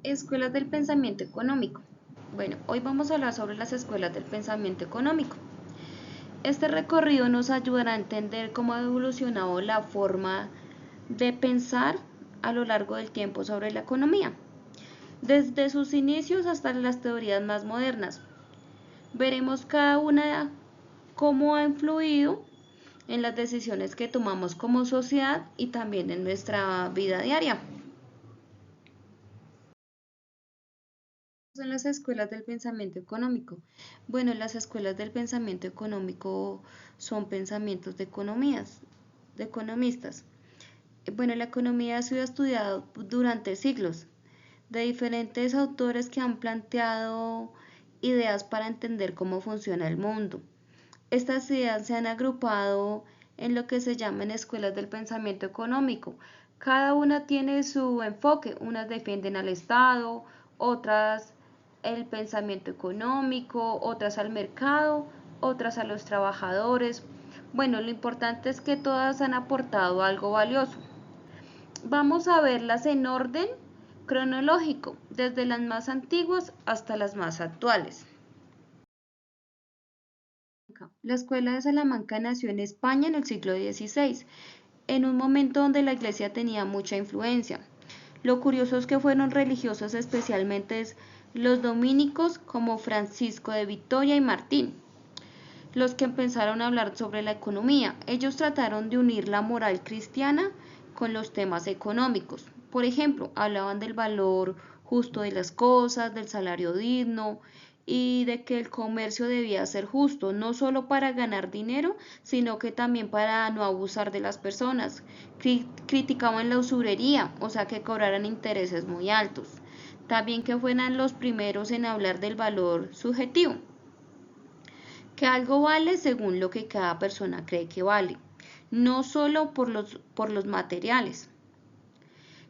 Escuelas del pensamiento económico. Bueno, hoy vamos a hablar sobre las escuelas del pensamiento económico. Este recorrido nos ayudará a entender cómo ha evolucionado la forma de pensar a lo largo del tiempo sobre la economía, desde sus inicios hasta las teorías más modernas. Veremos cada una cómo ha influido en las decisiones que tomamos como sociedad y también en nuestra vida diaria. Son las escuelas del pensamiento económico. Bueno, las escuelas del pensamiento económico son pensamientos de economistas. Bueno, la economía ha sido estudiada durante siglos de diferentes autores que han planteado ideas para entender cómo funciona el mundo. Estas ideas se han agrupado en lo que se llaman escuelas del pensamiento económico. Cada una tiene su enfoque, unas defienden al Estado, otras el pensamiento económico, otras al mercado, otras a los trabajadores. Bueno, lo importante es que todas han aportado algo valioso. Vamos a verlas en orden cronológico, desde las más antiguas hasta las más actuales. La escuela de Salamanca nació en España en el siglo XVI, en un momento donde la iglesia tenía mucha influencia. Lo curioso es que fueron religiosos especialmente los dominicos como Francisco de Vitoria y Martín, los que empezaron a hablar sobre la economía. Ellos trataron de unir la moral cristiana con los temas económicos. Por ejemplo, hablaban del valor justo de las cosas, del salario digno y de que el comercio debía ser justo, no solo para ganar dinero, sino que también para no abusar de las personas. Criticaban la usurería, o sea, que cobraran intereses muy altos. También que fueran los primeros en hablar del valor subjetivo, que algo vale según lo que cada persona cree que vale, no solo por los materiales.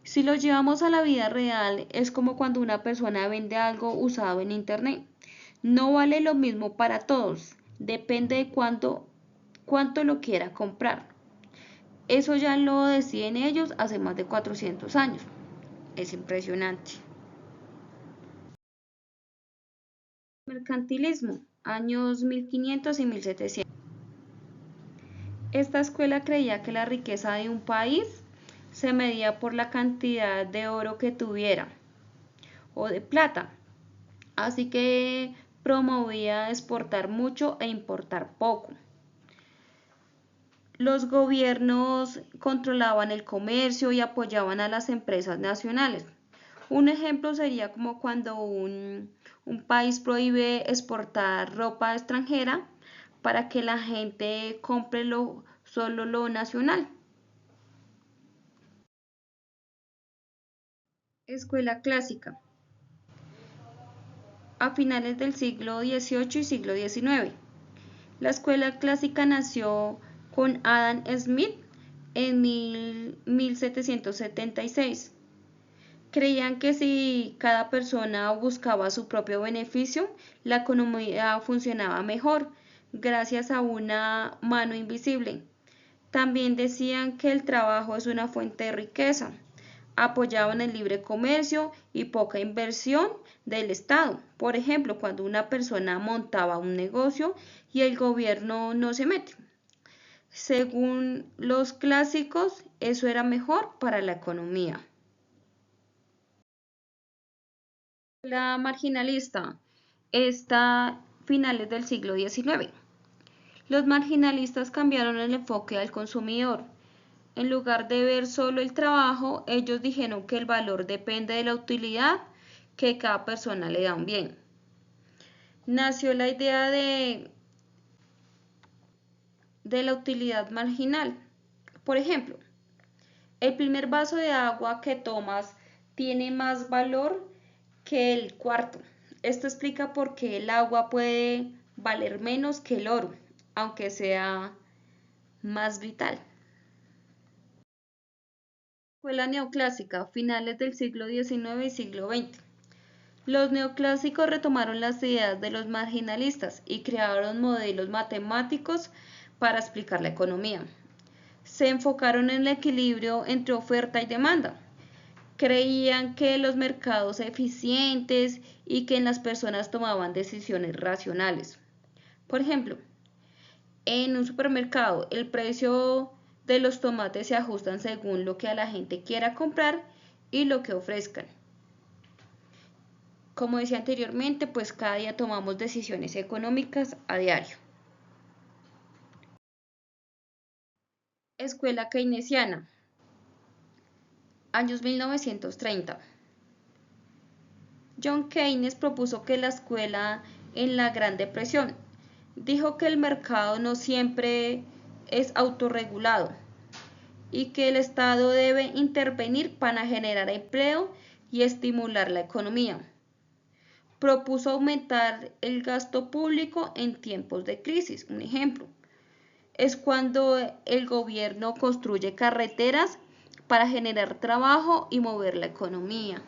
Si lo llevamos a la vida real, es como cuando una persona vende algo usado en internet. No vale lo mismo para todos, depende de cuánto lo quiera comprar. Eso ya lo deciden ellos hace más de 400 años. Es impresionante. Mercantilismo, años 1500 y 1700. Esta escuela creía que la riqueza de un país se medía por la cantidad de oro que tuviera o de plata. Así que promovía exportar mucho e importar poco. Los gobiernos controlaban el comercio y apoyaban a las empresas nacionales. Un ejemplo sería como cuando un país prohíbe exportar ropa extranjera para que la gente compre solo lo nacional. Escuela clásica. A finales del siglo XVIII y siglo XIX. La escuela clásica nació con Adam Smith en 1776. Creían que si cada persona buscaba su propio beneficio, la economía funcionaba mejor, gracias a una mano invisible. También decían que el trabajo es una fuente de riqueza. Apoyaban el libre comercio y poca inversión del Estado. Por ejemplo, cuando una persona montaba un negocio y el gobierno no se mete. Según los clásicos, eso era mejor para la economía. La marginalista está finales del siglo XIX. Los marginalistas cambiaron el enfoque al consumidor. En lugar de ver solo el trabajo, ellos dijeron que el valor depende de la utilidad que cada persona le da un bien. Nació la idea de la utilidad marginal. Por ejemplo, el primer vaso de agua que tomas tiene más valor que el cuarto. Esto explica por qué el agua puede valer menos que el oro, aunque sea más vital. Escuela neoclásica, finales del siglo XIX y siglo XX. Los neoclásicos retomaron las ideas de los marginalistas y crearon modelos matemáticos para explicar la economía. Se enfocaron en el equilibrio entre oferta y demanda. Creían que los mercados eficientes y que en las personas tomaban decisiones racionales. Por ejemplo, en un supermercado el precio de los tomates se ajustan según lo que a la gente quiera comprar y lo que ofrezcan. Como decía anteriormente, pues cada día tomamos decisiones económicas a diario. Escuela keynesiana, años 1930. John Keynes propuso que la escuela en la Gran Depresión dijo que el mercado no siempre es autorregulado y que el Estado debe intervenir para generar empleo y estimular la economía. Propuso aumentar el gasto público en tiempos de crisis. Un ejemplo es cuando el gobierno construye carreteras para generar trabajo y mover la economía.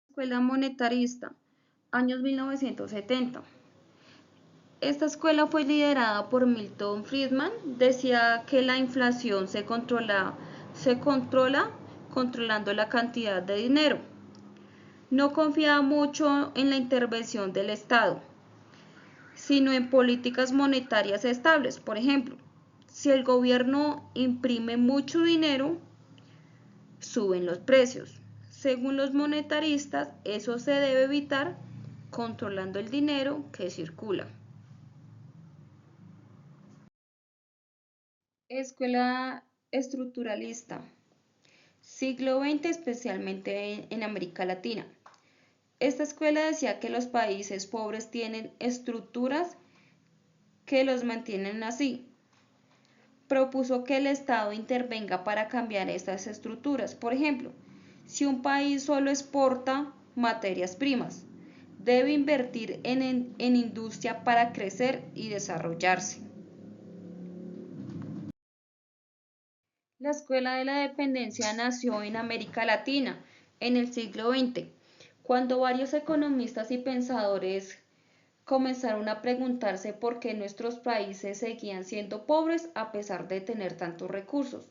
Escuela monetarista, años 1970. Esta escuela fue liderada por Milton Friedman. Decía que la inflación se controla controlando la cantidad de dinero. No confiaba mucho en la intervención del Estado, sino en políticas monetarias estables. Por ejemplo, si el gobierno imprime mucho dinero, suben los precios. Según los monetaristas, eso se debe evitar controlando el dinero que circula. Escuela estructuralista, siglo XX, especialmente en América Latina. Esta escuela decía que los países pobres tienen estructuras que los mantienen así. Propuso que el Estado intervenga para cambiar estas estructuras. Por ejemplo, si un país solo exporta materias primas, debe invertir en industria para crecer y desarrollarse. La escuela de la dependencia nació en América Latina en el siglo XX, cuando varios economistas y pensadores comenzaron a preguntarse por qué nuestros países seguían siendo pobres a pesar de tener tantos recursos.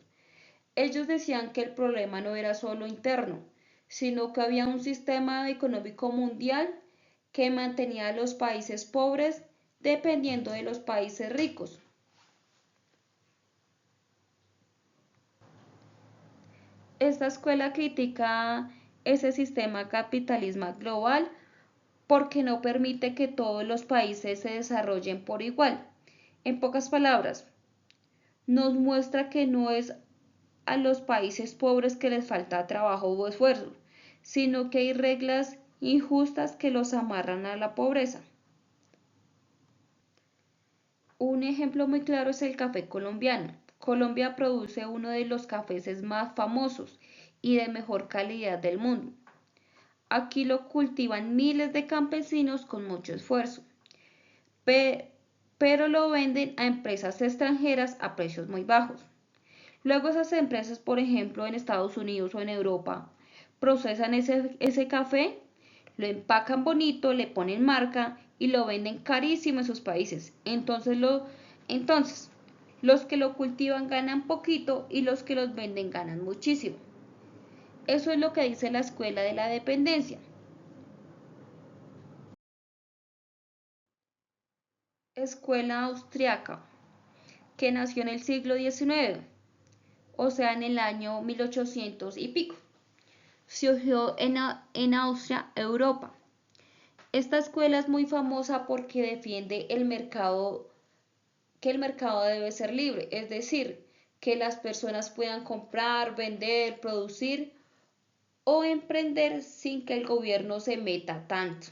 Ellos decían que el problema no era solo interno, sino que había un sistema económico mundial que mantenía a los países pobres dependiendo de los países ricos. Esta escuela critica ese sistema capitalismo global porque no permite que todos los países se desarrollen por igual. En pocas palabras, nos muestra que no es a los países pobres que les falta trabajo o esfuerzo, sino que hay reglas injustas que los amarran a la pobreza. Un ejemplo muy claro es el café colombiano. Colombia produce uno de los cafés más famosos y de mejor calidad del mundo. Aquí lo cultivan miles de campesinos con mucho esfuerzo, pero lo venden a empresas extranjeras a precios muy bajos. Luego esas empresas, por ejemplo, en Estados Unidos o en Europa, procesan ese café, lo empacan bonito, le ponen marca y lo venden carísimo en sus países. Entonces, los que lo cultivan ganan poquito y los que los venden ganan muchísimo. Eso es lo que dice la escuela de la dependencia. Escuela austriaca, que nació en el siglo XIX, o sea, en el año 1800 y pico. Surgió en Austria, Europa. Esta escuela es muy famosa porque defiende que el mercado debe ser libre, es decir, que las personas puedan comprar, vender, producir o emprender sin que el gobierno se meta tanto.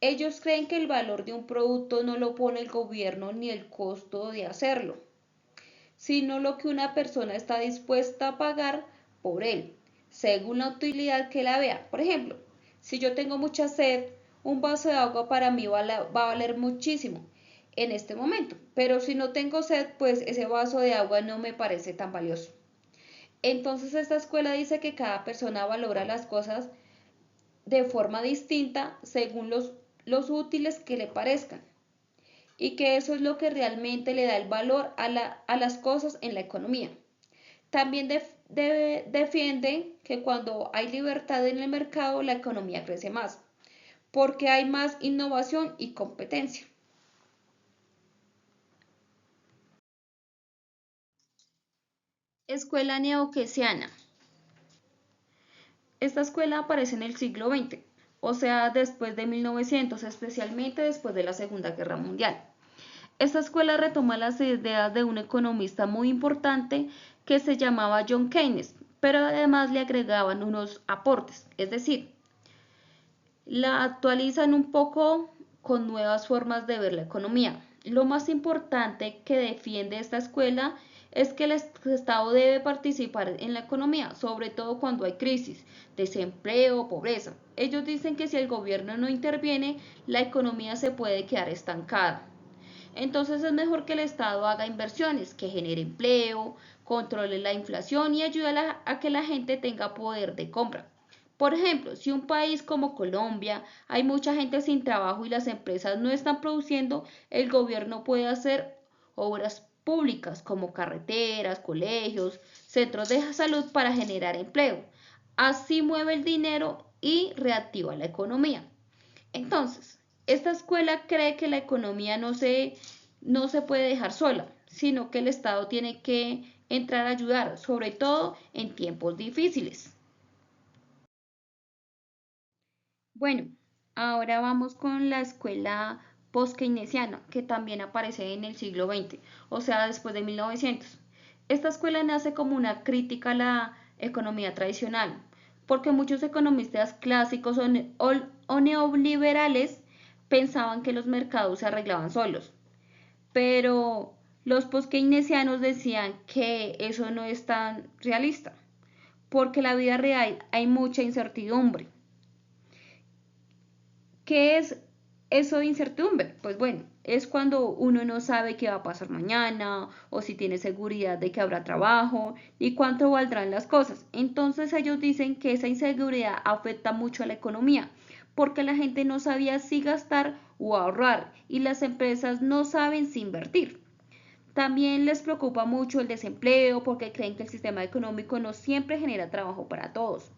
Ellos creen que el valor de un producto no lo pone el gobierno ni el costo de hacerlo, sino lo que una persona está dispuesta a pagar por él, según la utilidad que la vea. Por ejemplo, si yo tengo mucha sed, un vaso de agua para mí va a valer muchísimo en este momento, pero si no tengo sed, pues ese vaso de agua no me parece tan valioso. Entonces esta escuela dice que cada persona valora las cosas de forma distinta según los útiles que le parezcan y que eso es lo que realmente le da el valor a las cosas en la economía. También defiende que cuando hay libertad en el mercado, la economía crece más, porque hay más innovación y competencia. Escuela neokeynesiana. Esta escuela aparece en el siglo XX, o sea, después de 1900, especialmente después de la Segunda Guerra Mundial. Esta escuela retoma las ideas de un economista muy importante que se llamaba John Keynes, pero además le agregaban unos aportes, es decir, la actualizan un poco con nuevas formas de ver la economía. Lo más importante que defiende esta escuela es que el Estado debe participar en la economía, sobre todo cuando hay crisis, desempleo, pobreza. Ellos dicen que si el gobierno no interviene, la economía se puede quedar estancada. Entonces es mejor que el Estado haga inversiones, que genere empleo, controle la inflación y ayude a que la gente tenga poder de compra. Por ejemplo, si un país como Colombia hay mucha gente sin trabajo y las empresas no están produciendo, el gobierno puede hacer obras públicas como carreteras, colegios, centros de salud para generar empleo. Así mueve el dinero y reactiva la economía. Entonces, esta escuela cree que la economía no se puede dejar sola, sino que el Estado tiene que entrar a ayudar, sobre todo en tiempos difíciles. Bueno, ahora vamos con la escuela post-keynesiana, que también aparece en el siglo XX, o sea, después de 1900. Esta escuela nace como una crítica a la economía tradicional, porque muchos economistas clásicos o neoliberales pensaban que los mercados se arreglaban solos, pero los post-keynesianos decían que eso no es tan realista, porque en la vida real hay mucha incertidumbre. ¿Qué es eso de incertidumbre? Pues bueno, es cuando uno no sabe qué va a pasar mañana o si tiene seguridad de que habrá trabajo y cuánto valdrán las cosas. Entonces ellos dicen que esa inseguridad afecta mucho a la economía porque la gente no sabía si gastar o ahorrar y las empresas no saben si invertir. También les preocupa mucho el desempleo porque creen que el sistema económico no siempre genera trabajo para todos.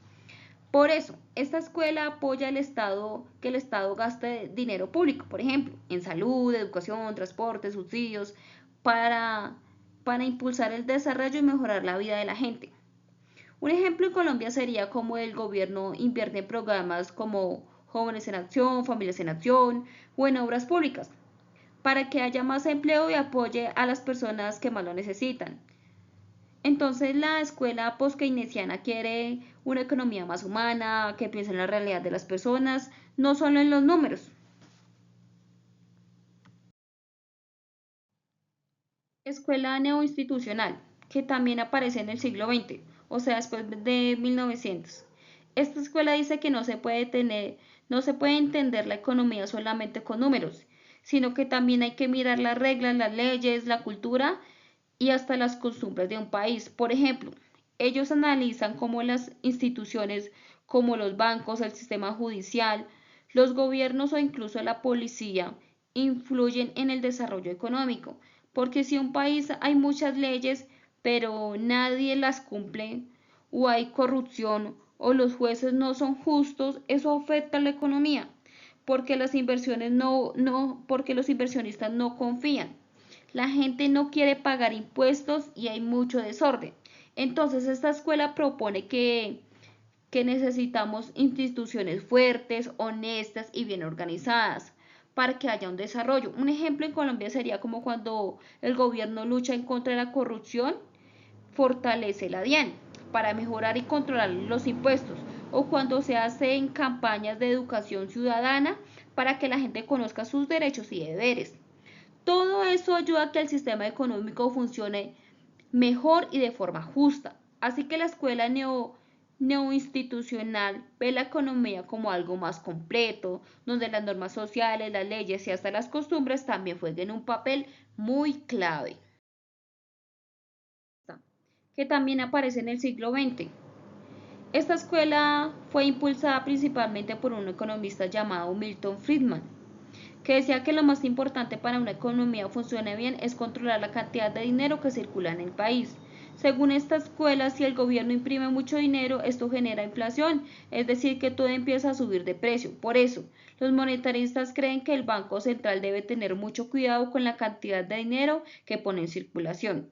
Por eso, esta escuela apoya que el Estado gaste dinero público, por ejemplo, en salud, educación, transporte, subsidios, para, para impulsar el desarrollo y mejorar la vida de la gente. Un ejemplo en Colombia sería como el gobierno invierte en programas como Jóvenes en Acción, Familias en Acción o en obras públicas, para que haya más empleo y apoye a las personas que más lo necesitan. Entonces la escuela post-keynesiana quiere una economía más humana, que piense en la realidad de las personas, no solo en los números. Escuela neoinstitucional, que también aparece en el siglo XX, o sea, después de 1900. Esta escuela dice que no se puede entender la economía solamente con números, sino que también hay que mirar las reglas, las leyes, la cultura y hasta las costumbres de un país. Por ejemplo, ellos analizan cómo las instituciones como los bancos, el sistema judicial, los gobiernos o incluso la policía influyen en el desarrollo económico. Porque si en un país hay muchas leyes, pero nadie las cumple, o hay corrupción, o los jueces no son justos, eso afecta a la economía, porque las inversiones porque los inversionistas no confían. La gente no quiere pagar impuestos y hay mucho desorden. Entonces esta escuela propone que necesitamos instituciones fuertes, honestas y bien organizadas para que haya un desarrollo. Un ejemplo en Colombia sería como cuando el gobierno lucha en contra de la corrupción, fortalece la DIAN para mejorar y controlar los impuestos, o cuando se hacen campañas de educación ciudadana para que la gente conozca sus derechos y deberes. Todo eso ayuda a que el sistema económico funcione mejor y de forma justa. Así que la escuela neoinstitucional ve la economía como algo más completo, donde las normas sociales, las leyes y hasta las costumbres también jueguen un papel muy clave, que también aparece en el siglo XX. Esta escuela fue impulsada principalmente por un economista llamado Milton Friedman, que decía que lo más importante para una economía funcione bien es controlar la cantidad de dinero que circula en el país. Según esta escuela, si el gobierno imprime mucho dinero, esto genera inflación, es decir, que todo empieza a subir de precio. Por eso, los monetaristas creen que el Banco Central debe tener mucho cuidado con la cantidad de dinero que pone en circulación.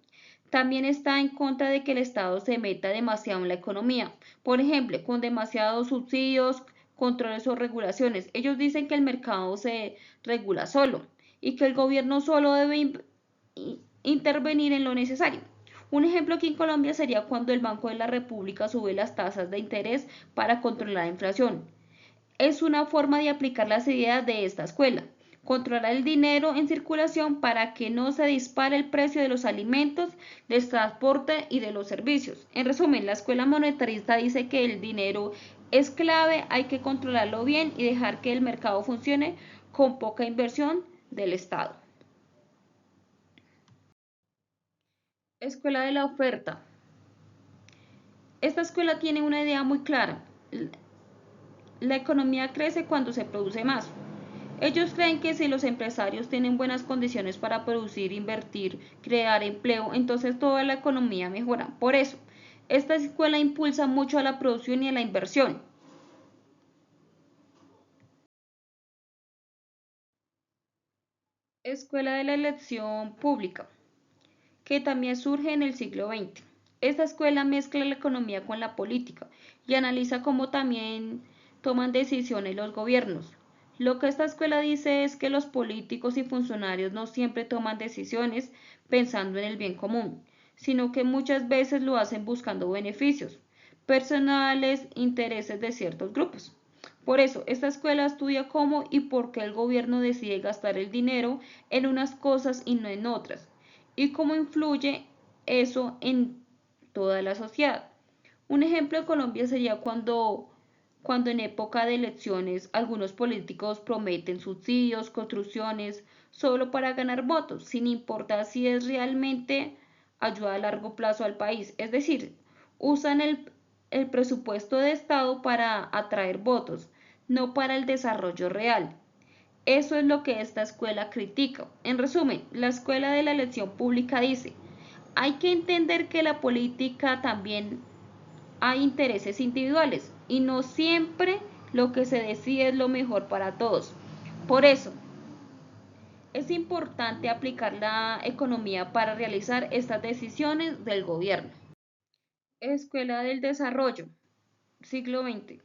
También está en contra de que el Estado se meta demasiado en la economía, por ejemplo, con demasiados subsidios, controles o regulaciones. Ellos dicen que el mercado se regula solo y que el gobierno solo debe intervenir en lo necesario. Un ejemplo aquí en Colombia sería cuando el Banco de la República sube las tasas de interés para controlar la inflación. Es una forma de aplicar las ideas de esta escuela. Controlar el dinero en circulación para que no se dispare el precio de los alimentos, del transporte y de los servicios. En resumen, la escuela monetarista dice que el dinero es clave, hay que controlarlo bien y dejar que el mercado funcione con poca inversión del Estado. Escuela de la oferta. Esta escuela tiene una idea muy clara. La economía crece cuando se produce más. Ellos creen que si los empresarios tienen buenas condiciones para producir, invertir, crear empleo, entonces toda la economía mejora. Por eso, esta escuela impulsa mucho a la producción y a la inversión. Escuela de la elección pública, que también surge en el siglo XX. Esta escuela mezcla la economía con la política y analiza cómo también toman decisiones los gobiernos. Lo que esta escuela dice es que los políticos y funcionarios no siempre toman decisiones pensando en el bien común, sino que muchas veces lo hacen buscando beneficios personales, intereses de ciertos grupos. Por eso, esta escuela estudia cómo y por qué el gobierno decide gastar el dinero en unas cosas y no en otras, y cómo influye eso en toda la sociedad. Un ejemplo en Colombia sería cuando en época de elecciones algunos políticos prometen subsidios, construcciones, solo para ganar votos, sin importar si es realmente ayuda a largo plazo al país. Es decir, usan el presupuesto de Estado para atraer votos, no para el desarrollo real. Eso es lo que esta escuela critica. En resumen, la escuela de la elección pública dice, hay que entender que la política también hay intereses individuales y no siempre lo que se decide es lo mejor para todos. Por eso, es importante aplicar la economía para realizar estas decisiones del gobierno. Escuela del Desarrollo, siglo XX.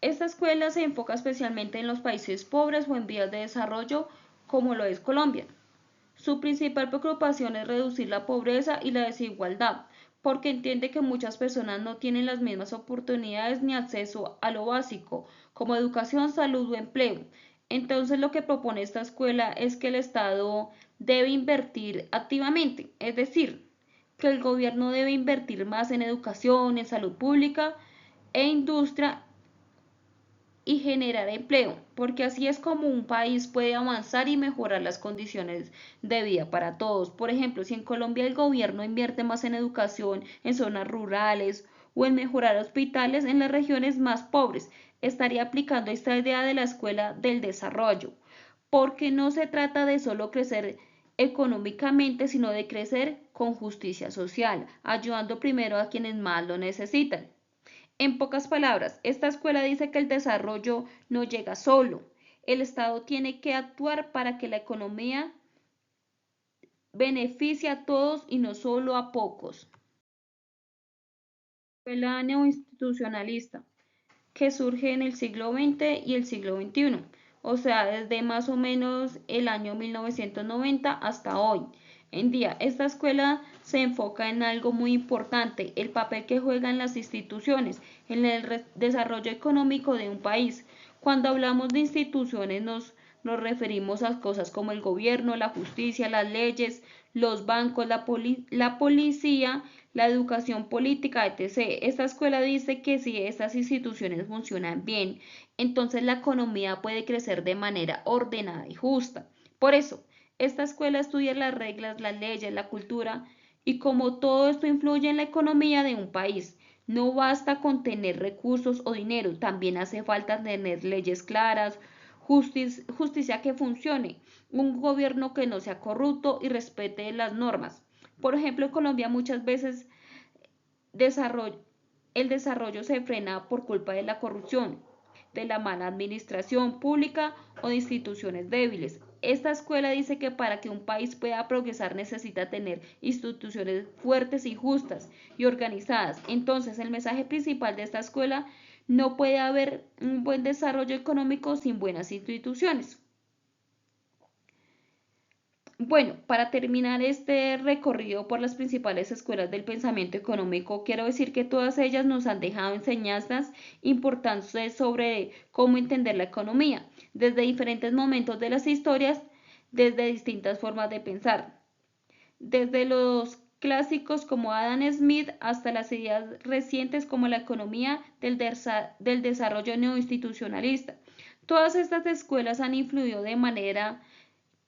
Esta escuela se enfoca especialmente en los países pobres o en vías de desarrollo, como lo es Colombia. Su principal preocupación es reducir la pobreza y la desigualdad, porque entiende que muchas personas no tienen las mismas oportunidades ni acceso a lo básico, como educación, salud o empleo. Entonces lo que propone esta escuela es que el Estado debe invertir activamente, es decir, que el gobierno debe invertir más en educación, en salud pública e industria y generar empleo, porque así es como un país puede avanzar y mejorar las condiciones de vida para todos. Por ejemplo, si en Colombia el gobierno invierte más en educación en zonas rurales o en mejorar hospitales en las regiones más pobres, estaría aplicando esta idea de la escuela del desarrollo, porque no se trata de solo crecer económicamente, sino de crecer con justicia social, ayudando primero a quienes más lo necesitan. En pocas palabras, esta escuela dice que el desarrollo no llega solo. El Estado tiene que actuar para que la economía beneficie a todos y no solo a pocos. Escuela neoinstitucionalista, que surge en el siglo XX y el siglo XXI, o sea, desde más o menos el año 1990 hasta hoy. En día, esta escuela se enfoca en algo muy importante, el papel que juegan las instituciones en el desarrollo económico de un país. Cuando hablamos de instituciones nos referimos a cosas como el gobierno, la justicia, las leyes, los bancos, la policía, la educación política, etc. Esta escuela dice que si estas instituciones funcionan bien, entonces la economía puede crecer de manera ordenada y justa. Por eso, esta escuela estudia las reglas, las leyes, la cultura y cómo todo esto influye en la economía de un país. No basta con tener recursos o dinero, también hace falta tener leyes claras, justicia que funcione, un gobierno que no sea corrupto y respete las normas. Por ejemplo, en Colombia muchas veces el desarrollo se frena por culpa de la corrupción, de la mala administración pública o de instituciones débiles. Esta escuela dice que para que un país pueda progresar necesita tener instituciones fuertes y justas y organizadas. Entonces, el mensaje principal de esta escuela: no puede haber un buen desarrollo económico sin buenas instituciones. Bueno, para terminar este recorrido por las principales escuelas del pensamiento económico, quiero decir que todas ellas nos han dejado enseñanzas importantes sobre cómo entender la economía, desde diferentes momentos de las historias, desde distintas formas de pensar, desde los clásicos como Adam Smith hasta las ideas recientes como la economía del desarrollo neoinstitucionalista. Todas estas escuelas han influido de manera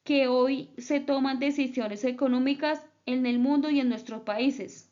que hoy se toman decisiones económicas en el mundo y en nuestros países.